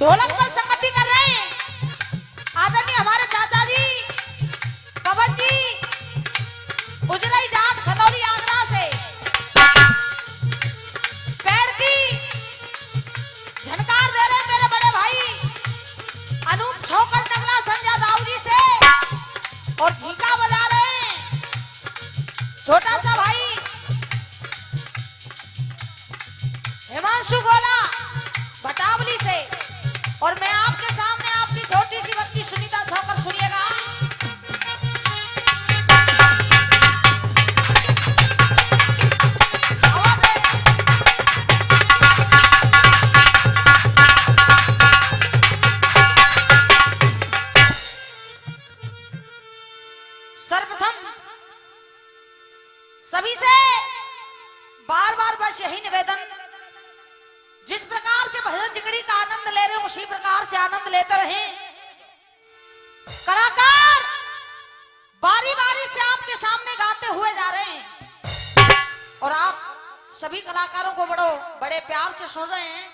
ढोलक पर संगति कर रहे हैं आदरणीय हमारे चाचा जी पवन जी उजरई जाट खदौली आगरा से। पैर की झनकार दे रहे मेरे बड़े भाई अनूप छोकर नगला संजय दाऊजी से और झीका बजा रहे हैं छोटा सा भाई हिमांशु गोला बटावली से। और मैं आपके सामने आपकी छोटी सी बच्ची सुनीता छोकर सुनिएगा। सर्वप्रथम सभी से बार बार बस यही निवेदन, जिस प्रकार से भजन जिगड़ी का आनंद ले रहे हो उसी प्रकार से आनंद लेते रहें। कलाकार बारी बारी से आपके सामने गाते हुए जा रहे हैं और आप सभी कलाकारों को बड़े प्यार से सुन रहे हैं।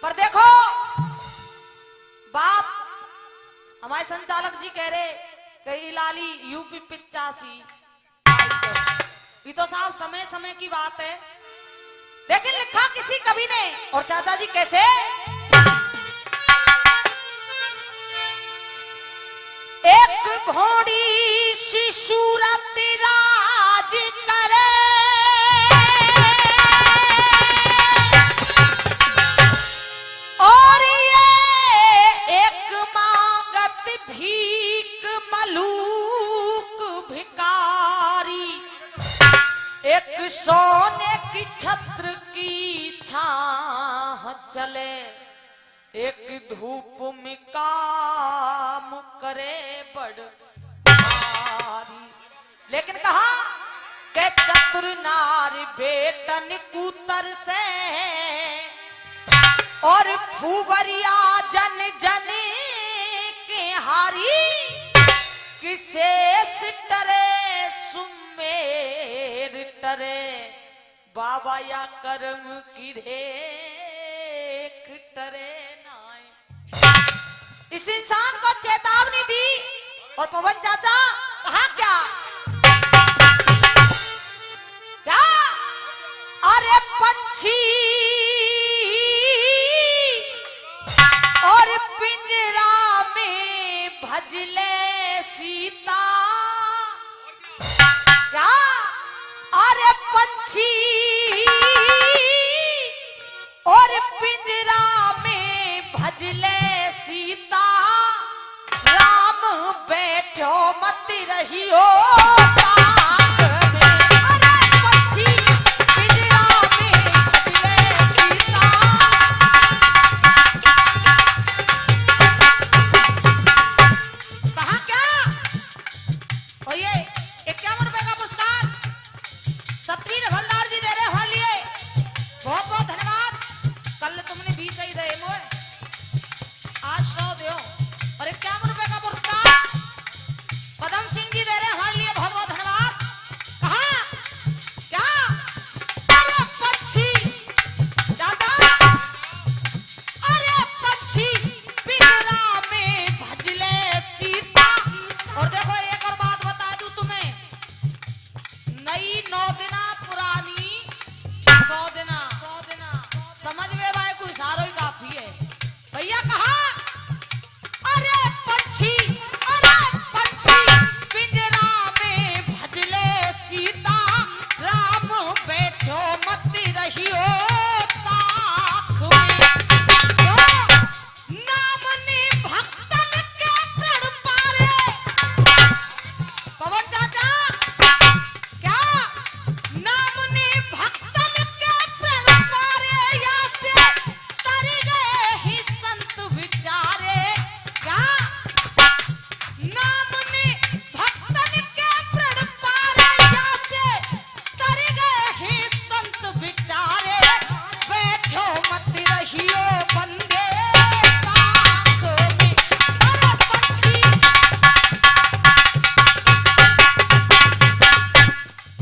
पर देखो बात हमारे संचालक जी कह रहे कई लाली यूपी 85 ये तो साहब समय समय की बात है, लेकिन लिखा किसी कवि ने। और चाचा जी कैसे एक घोड़ी सी सूरत राज करे और ये एक मांगत भीख मलूक भिकारी, एक सोने की छत्र की छाह चले, एक धूप में काम करे बड़ भारी। लेकिन कहा के चतुर नारी बेटन कूतर से और फूवरिया जन जन के हारी, किसेस टरे सुमेर टरे बाबा या कर्म की देख टरे नाय। इस इंसान को चेतावनी दी और पवन चाचा कहा क्या क्या अरे पंछी और पिंजरा में भजले सीता, क्या अरे पंछी और पिंजरा में भजले सीता, राम बैठो मत रहियो पाक में। अरे पंछी पिंजरा में भजले सीता, कहा क्या और ये 51 रुपए का पुरस्कार सतवीर हवलदार जी दे रहे हो लिए, बहुत बहुत धन्यवाद। कल तुमने 20 ही दे मोए आज 100 दो। और 51 रुपए का पुरस्कार पदम सिंह जी दे रहे हो लिए, बहुत बहुत धन्यवाद। कहा क्या अरे पक्षी दादा अरे पक्षी पिंजरा में भजले सीता। और देखो एक और बात बता दूं तुम्हें, नई 9 दिना पुरानी 100 दिना समझ में भाई कोई इशारा ही काफी है भैया। कहा अरे पंछी पिंजरा में भजले सीता, राम बैठो मत रहियो ताक में। नाम ने भक्तन के प्रण पारे, पवन चाचा क्या नाम ने भक्तन के प्रण पारे, या से तर गए ही संत विचारे। क्या नाम ने भक्तन के प्रण पारे, या से तर गए ही संत विचारे, बैठो मत रहियो बंदे ताक में। अरे पंछी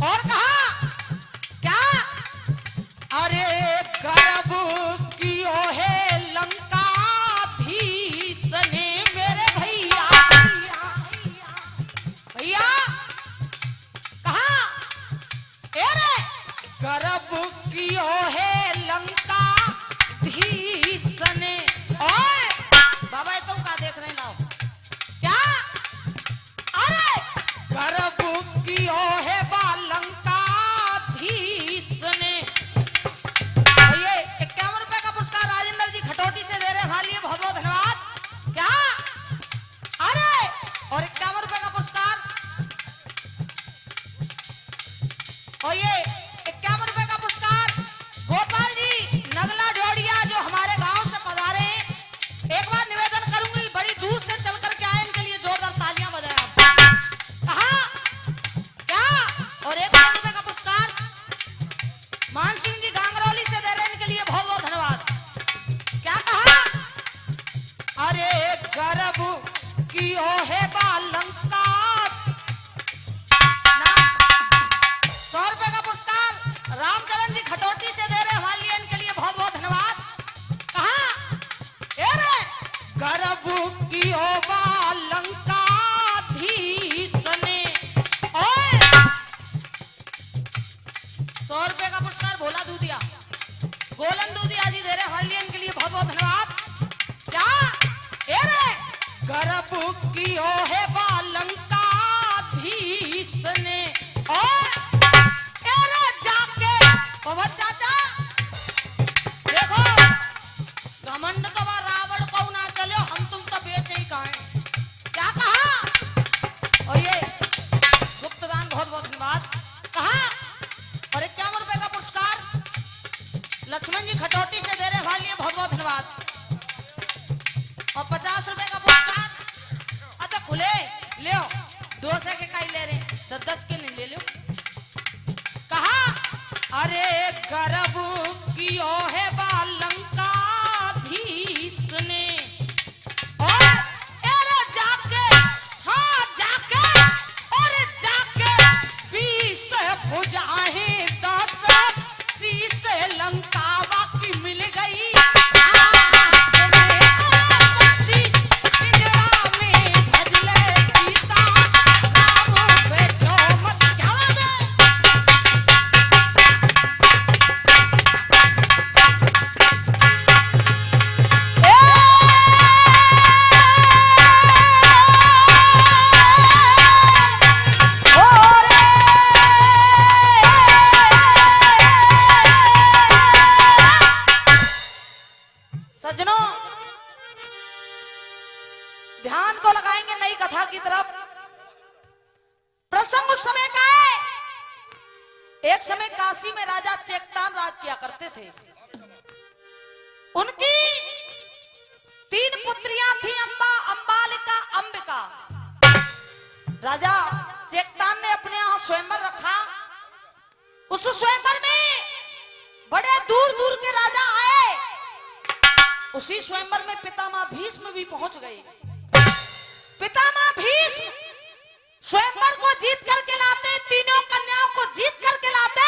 और कहा क्या अरे गर्भ कियो है लंका कियो बा लंकाधीश ने। 100 रुपए का पुरस्कार भोला दूधिया, गोलन दूधिया जी दे रहे हलियन के लिए बहुत बहुत धन्यवाद। क्या ए रे गर्भ कियो है बा लंकाधीश ने। और ए रे जाके पवन चाचा देखो घमंड तो बा रावण को ना चलो, हम तुम तो बेचे ही कहां। क्या कहा? और ये गुप्तदान बहुत बहुत धन्यवाद। कहा और 51 रुपए का पुरस्कार लक्ष्मण जी खटोटी से दे रहे वाले बहुत बहुत धन्यवाद। और 50 रुपए का पुरस्कार अच्छा खुले ले 2 से के काई ले रहे 10-10 के नहीं ले लो। कहा अरे गर्भ कियो है बालंकाधीश ने। और अरे जाके हाँ जाके और जाके 20 भुजाएं 10 शीश लंकावा की मिल गई। ध्यान को लगाएंगे नई कथा की तरफ। प्रसंग उस समय का है, एक समय काशी में राजा चेकतान राज किया करते थे। उनकी 3 पुत्रियां थी, अंबा, अंबालिका, अंबिका। राजा चेकतान ने अपने यहां स्वयंवर रखा। उस स्वयंवर में बड़े दूर दूर के राजा आए। उसी स्वयंवर में पितामह भीष्म भी पहुंच गए। पितामह भीष्म स्वयंवर को जीत करके लाते, तीनों कन्याओं को जीत करके लाते।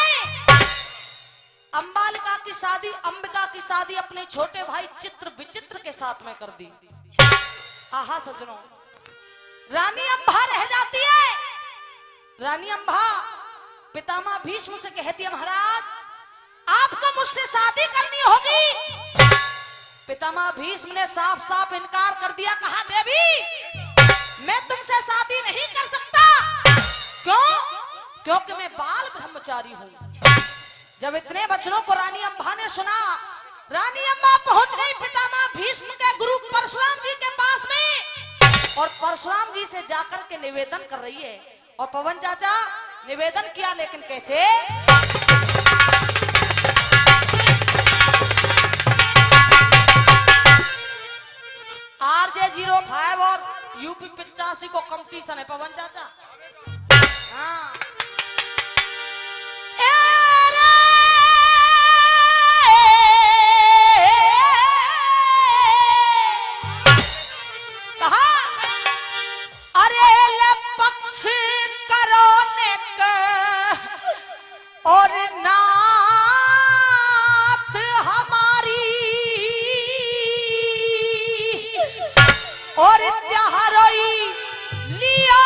अंबालिका की शादी, अंबिका की शादी अपने छोटे भाई चित्र विचित्र के साथ में कर दी। आहा सज्जनों, रानी अंबा रह जाती है। रानी अंबा पितामह भीष्म से कहती है महाराज आपको मुझसे शादी करनी होगी। पितामह भीष्म ने साफ साफ इनकार कर दिया। कहा देवी मैं तुमसे शादी नहीं कर सकता। क्यों? क्योंकि मैं बाल ब्रह्मचारी हूं। जब इतने वचनों को रानी अंबा ने सुना, रानी अंबा पहुंच गई पितामह भीष्म के गुरु परशुराम जी के पास में और परशुराम जी से जाकर के निवेदन कर रही है। और पवन चाचा निवेदन किया, लेकिन कैसे? RJ05 और यूपी 85 को कंपटीशन है पवन चाचा। हाँ कहा अरे ले पक्ष करो नेक और नाथ हमारी और त्यारोई लिया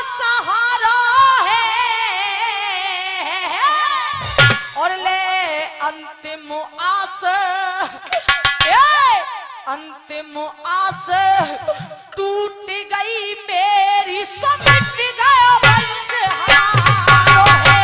सहारा है और ले अंतिम आस, अंतिम आस टूट गई मेरी, समिट गया वंश हमारो है।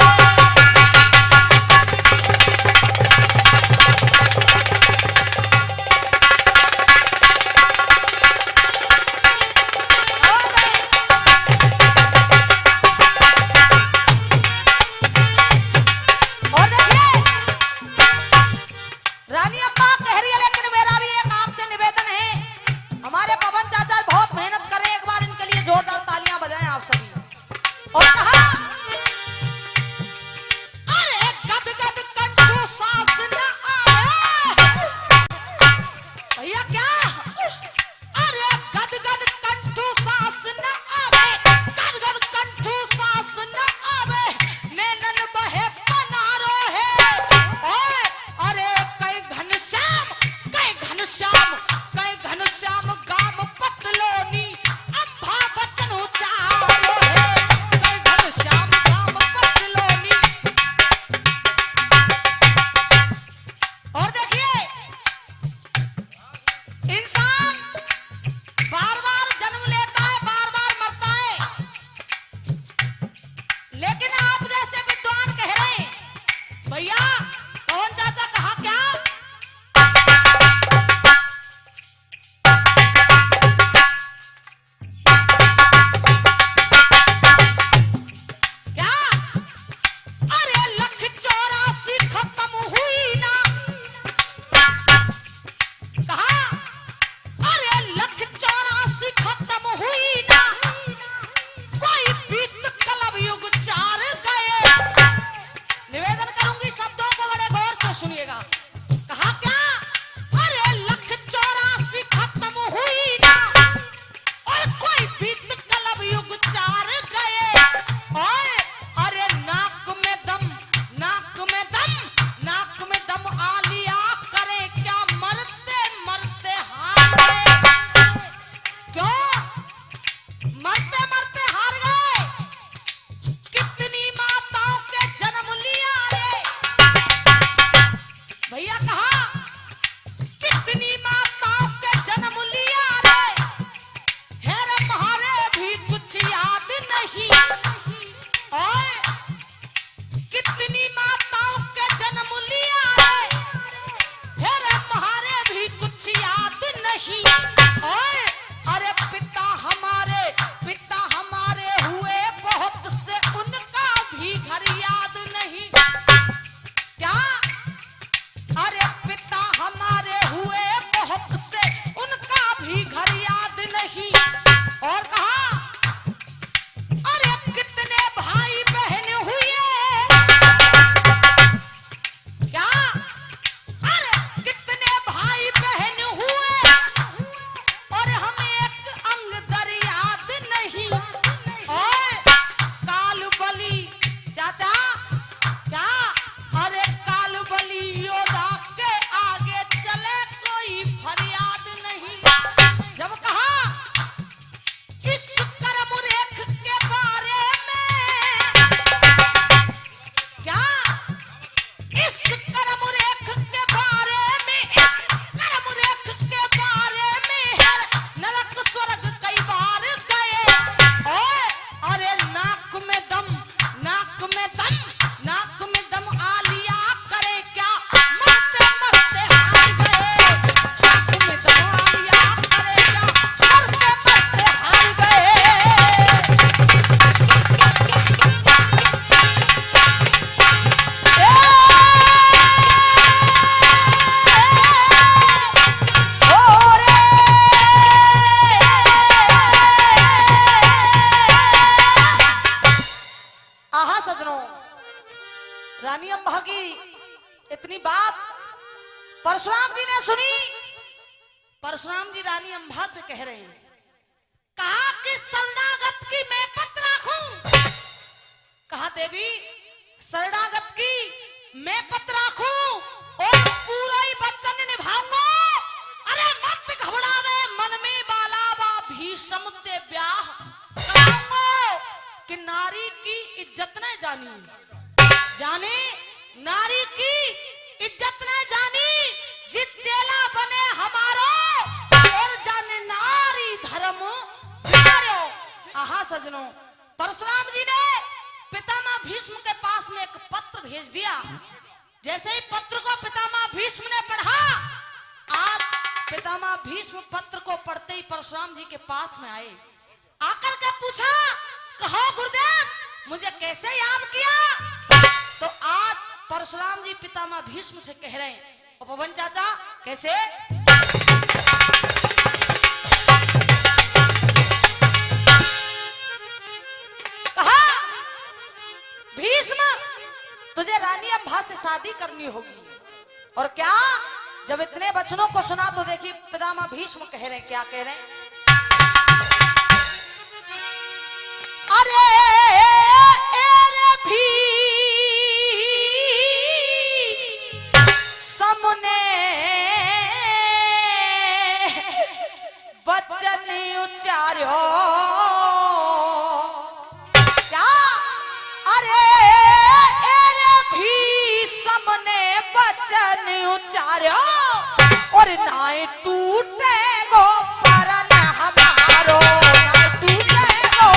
भैया कहा कितनी माताओं के जन्म लिया रे, है रे तुम्हारे भी कुछ याद नहीं। और कितनी माताओं के जन्म लिया रे, है रे तुम्हारे भी कुछ याद नहीं। और अरे पिता हमारे हुए बहुत से, उनका भी घर याद नहीं। क्या? अरे पिता हमारे हुए बहुत से, उनका भी घर याद नहीं। और कहा अरे कितने भाई बहन हुए, क्या? अरे कितने भाई बहन हुए, और हमें एक अंग दर याद नहीं। और काल बलि चाचा, क्या? अरे काल बलि योद्धा के आगे चले कोई फरियाद नहीं। जब कहा इस कर्म रेख के बारे में, क्या? इस कर्म रेख के बारे में, इस कर्म रेख के बारे में हर नरक स्वर्ग कई बार गए। और अरे नाक में दम आ लिया करे क्या, मरते मरते हार गए। नाक में दम आ लिया करे क्या, मरते मरते हार गए। आहा सजनों, रानी अम्बा की इतनी बात परशुराम जी ने सुनी। परशुराम जी रानी अम्बा से कह रहे हैं, कहा कि शरणागत की मैं पत राखूं। कहा देवी शरणागत की मैं पत राखूं और पूरा ही वचन निभाऊंगा। अरे मत घबरावे मन में बाला बा भीषम ते ब्याह कराऊंगा। कि नारी की इज्जत न जाने नारी की इज्जत न जानी, जित चेला बने हमारो, और जाने नारी धर्म प्यारो। आहा सजनों, परशुराम जी ने पितामह भीष्म के पास में एक पत्र भेज दिया। जैसे ही पत्र को पितामह भीष्म ने पढ़ा, आज पितामह भीष्म पत्र को पढ़ते ही परशुराम जी के पास में आए। आकर के पूछा, कहो गुरुदेव मुझे कैसे याद किया? तो आज परशुराम जी पितामह भीष्म से कह रहे हैं, उपवन चाचा कैसे? कहा भीष्म तुझे रानी अम्बा से शादी करनी होगी। और क्या? जब इतने वचनों को सुना तो देखिए पितामह भीष्म कह रहे हैं, क्या कह रहे हैं? अरे भी सामने वचन उच्चार्यो। क्या? अरे भी सामने वचन उच्चार्यो, और नाय टूटे गो परन हमारो, नाय टूटे गो।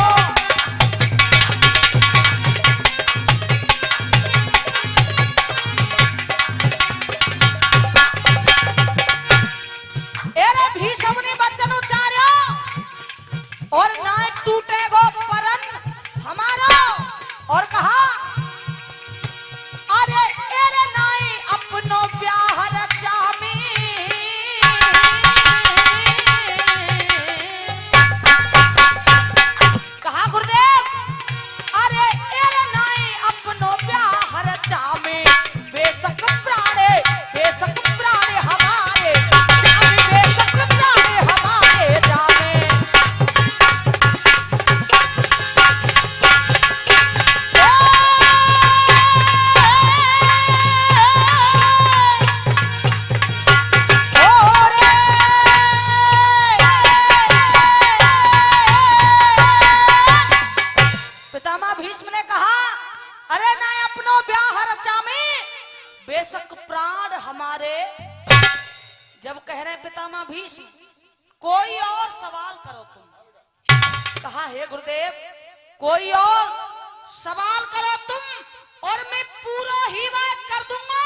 और ना टूटेगो परन हमारा। और कहा अरे एरे नाई अपनो ब्याह रचामी, और हमारे जब कह रहे पितामह भीष्म कोई और सवाल करो तुम। कहा हे गुरुदेव कोई और सवाल करो तुम और मैं पूरा ही बात कर दूंगा।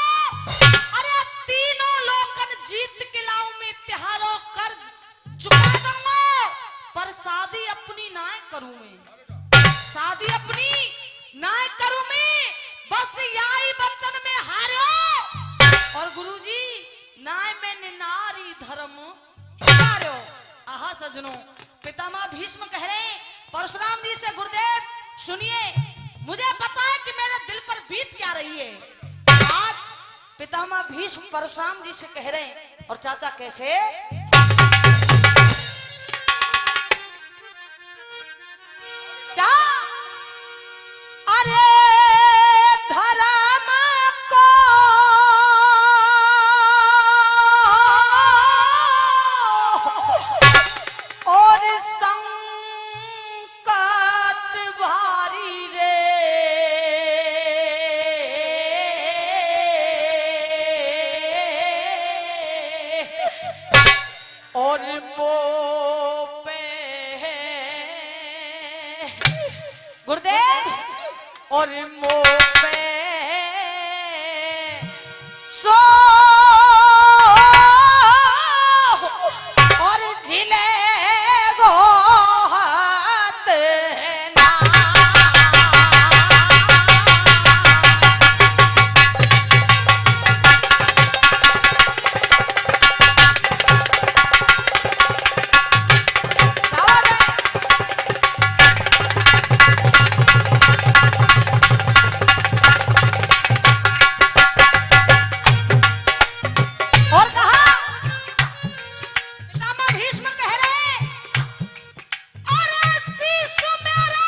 अरे तीनों लोकन जीत के लाऊं मैं त्योहारों कर्ज चुका दूंगा, पर शादी अपनी ना करूं मैं, शादी अपनी ना करूं मैं, बस यही वचन में हारो। और गुरुजी ना मैंने नारी धर्म हारो। आहा सजनों पितामह भीष्म कह रहे हैं परशुराम जी से गुरुदेव सुनिए मुझे पता है कि मेरे दिल पर बीत क्या रही है। आज पितामह भीष्म परशुराम जी से कह रहे हैं और चाचा कैसे क्या अरे धर्म को और संकट भारी रे और मोह पे गुरुदेव और मोह पे सो और झिले गो हाथ ना और कहा पितामह भीष्म कह रहे अरे शीश मेरा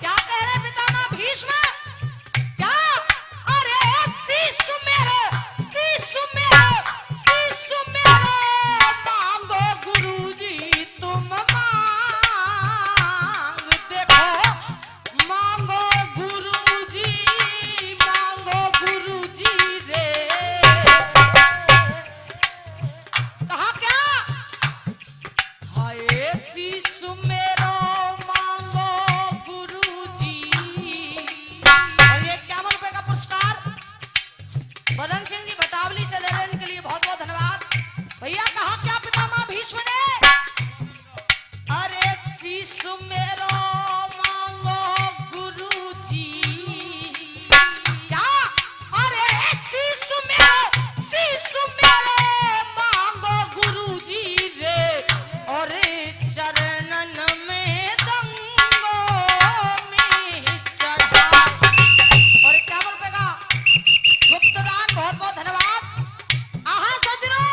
क्या कह रहे पितामह भीष्म क्या अरे शीश मेरा मांगो गुरुजी तुम मांग देखो मांगो गुरुजी रे कहा क्या हाय शीश मेरो मांगो गुरुजी। और ये 51 रुपए का पुरस्कार मदन सिंह जी भटावली से ले लेने के लिए बहुत बहुत धन्यवाद भैया। कहा क्या पितामह भीष्म ने अरे शीश मेरो मांगो गुरुजी क्या अरे शीश मेरो मांगो गुरुजी रे और चरणन में दंगो में चढ़ा। और 51 रुपए का गुप्तदान बहुत बहुत धन्यवाद। आहा सजनों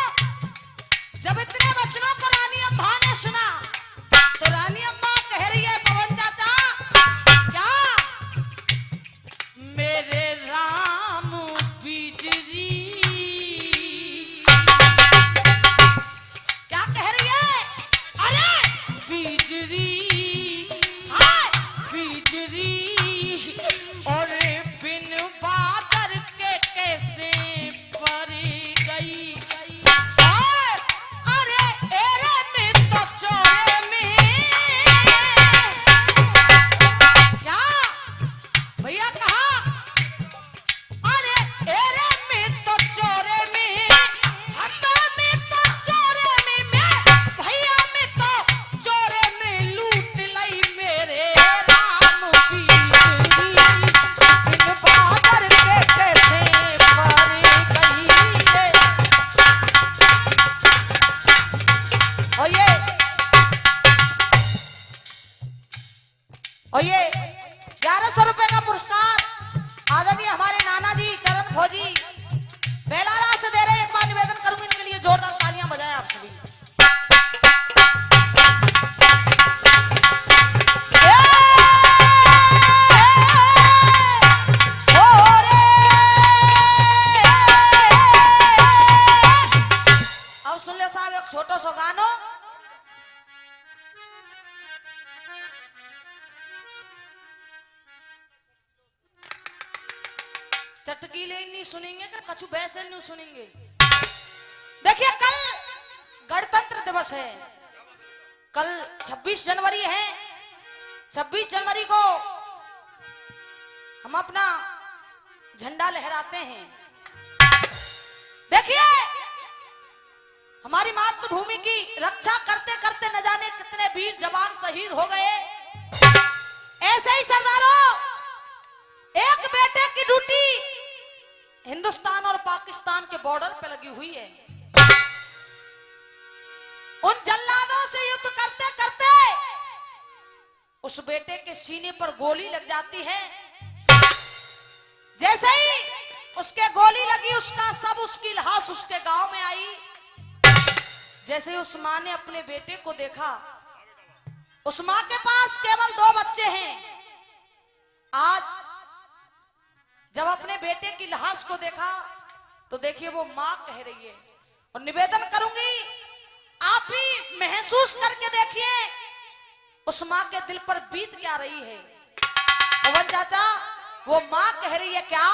जब इतने वचनों को रानी अम्मा ने सुना तो रानी अम्मा कह रही है पवन चाचा क्या मेरे राम बिजरी क्या कह रही है अरे बिजरी हाय बिजरी और बिन बादर के कैसे पर गई हाय अरे एरे में तो चोरे में क्या भैया कहा अरे एरे में तो चोरे में हम में तो चोरे में मैं भैया में तो चोरे में लूट लई मेरे राम बिजरी। चटकीले नहीं सुनेंगे क्या कछु वैसे नहीं सुनेंगे। देखिए कल गणतंत्र दिवस है, कल 26 जनवरी है। 26 जनवरी को हम अपना झंडा लहराते हैं। देखिए हमारी मातृभूमि की रक्षा करते करते न जाने कितने वीर जवान शहीद हो गए। ऐसे ही सरदारों, एक बेटे की ड्यूटी हिंदुस्तान और पाकिस्तान के बॉर्डर पे लगी हुई है। उन जल्लादों से युद्ध करते करते उस बेटे के सीने पर गोली लग जाती है। जैसे ही उसके गोली लगी, उसका सब, उसकी लाश उसके गांव में आई। जैसे ही उस मां ने अपने बेटे को देखा, उस मां के पास केवल 2 बच्चे हैं। आज जब अपने बेटे की लाश को देखा तो देखिए वो मां कह रही है, और निवेदन करूंगी आप भी महसूस करके देखिए उस मां के दिल पर बीत क्या रही है। पवन चाचा, वो मां कह रही है क्या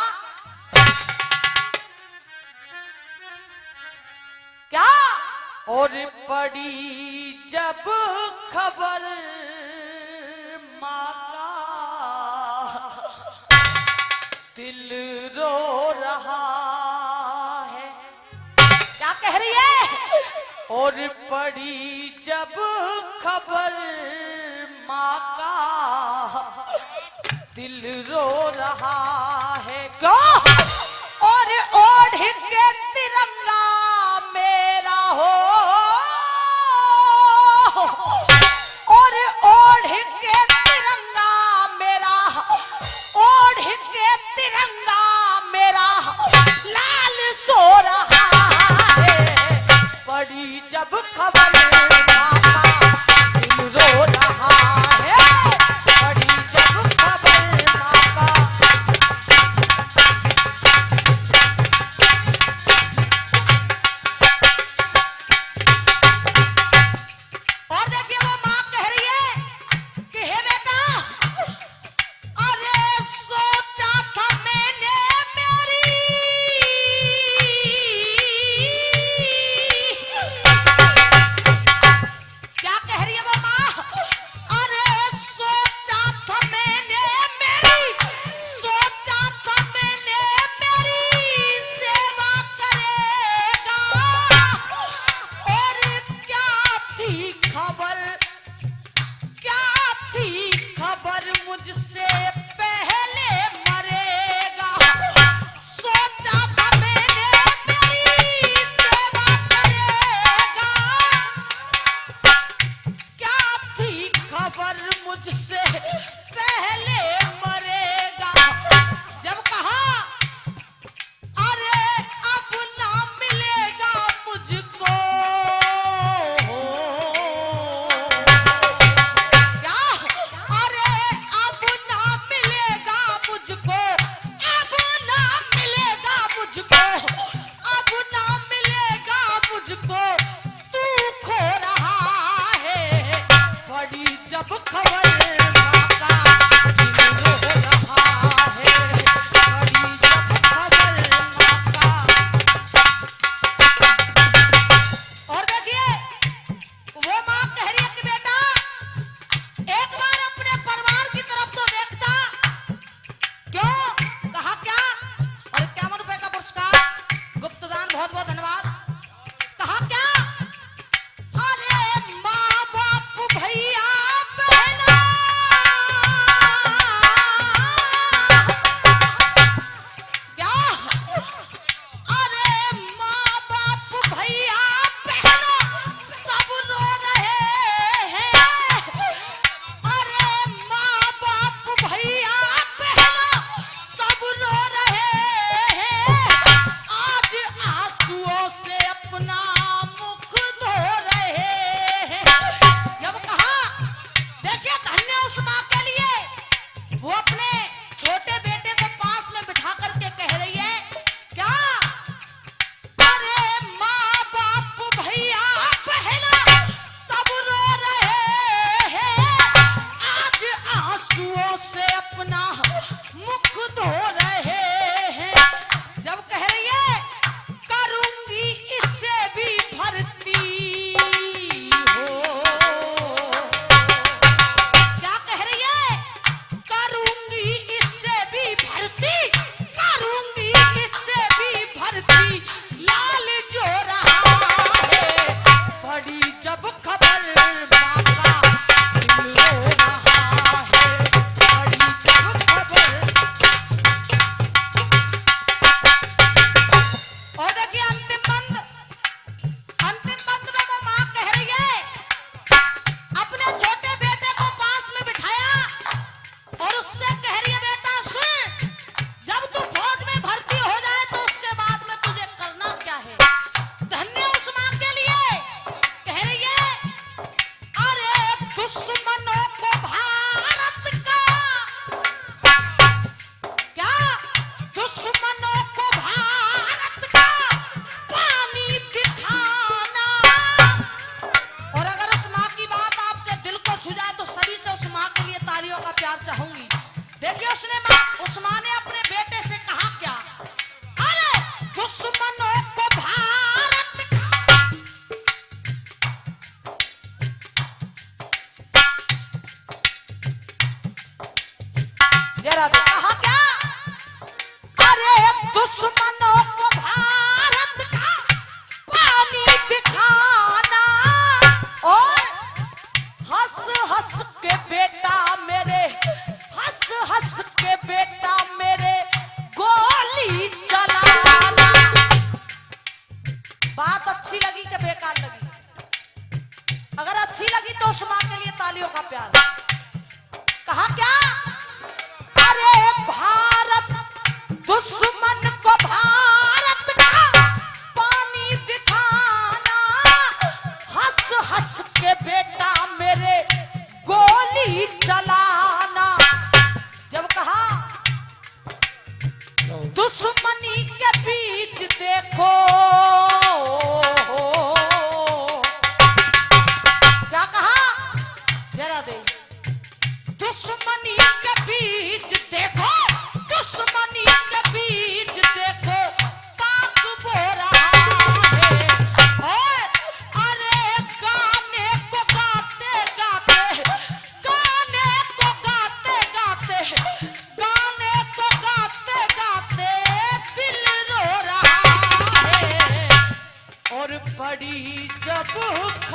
क्या? और पड़ी जब खबर मां का, दिल रो रहा है। क्या कह रही है? और पड़ी जब खबर मां का, दिल रो रहा है। क्यों? और ओढ़ के तिरंगा मेरा हो, और ओढ़ के तिरंगा मेरा, ओढ़ के तिरंगा मेरा लाल सो रहा है। पड़ी जब खबर मां का, दिल रो रहा है। पड़ी जब खबर मां का। और देखिए वो मां कह रही है कि हे बेटा, अरे सोचा था मैंने मेरी, क्या कह रही है वो मां? अरे सोचा था मैंने मेरी, सोचा था मैंने मेरी सेवा करेगा। और क्या थी खबर, क्या थी खबर मुझसे पहले मरेगा। सोचा था मैंने मेरी सेवा करेगा। क्या थी खबर मुझसे पहले मरेगा। जब कहा अरे अब ना मिलेगा मुझको, क्या? अरे अब ना मिलेगा मुझको, अब ना मिलेगा मुझको, अब ना मिलेगा मुझको, तू खो रहा है। बड़ी जब खबर मां का, दिल रो रहा है। बड़ी जब खबर मां का। और देखिए वो मां कह रही है कि बेटा एक बार अपने परिवार की तरफ तो देखता। क्यों? कहा क्या? और 51 रुपए का पुरस्कार, गुप्तदान, बहुत बहुत धन्यवाद। कहा क्या? अरे माँ बाप भैया बहना, क्या? अरे माँ बाप भैया बहनों सब रो रहे हैं। अरे माँ बाप भैया बहनों सब रो रहे हैं। आज आंसुओं से अपना मुख धो रहे हैं। जब कहा, देखिए धन्य उस माँ के लिए, वो अपने छोटे बेटे को पास में बिठा करके कह रही है क्या? अरे माँ बाप भैया बहना सब रो रहे हैं। आज आंसुओं से अपना मुख धो रहे हैं।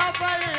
खबर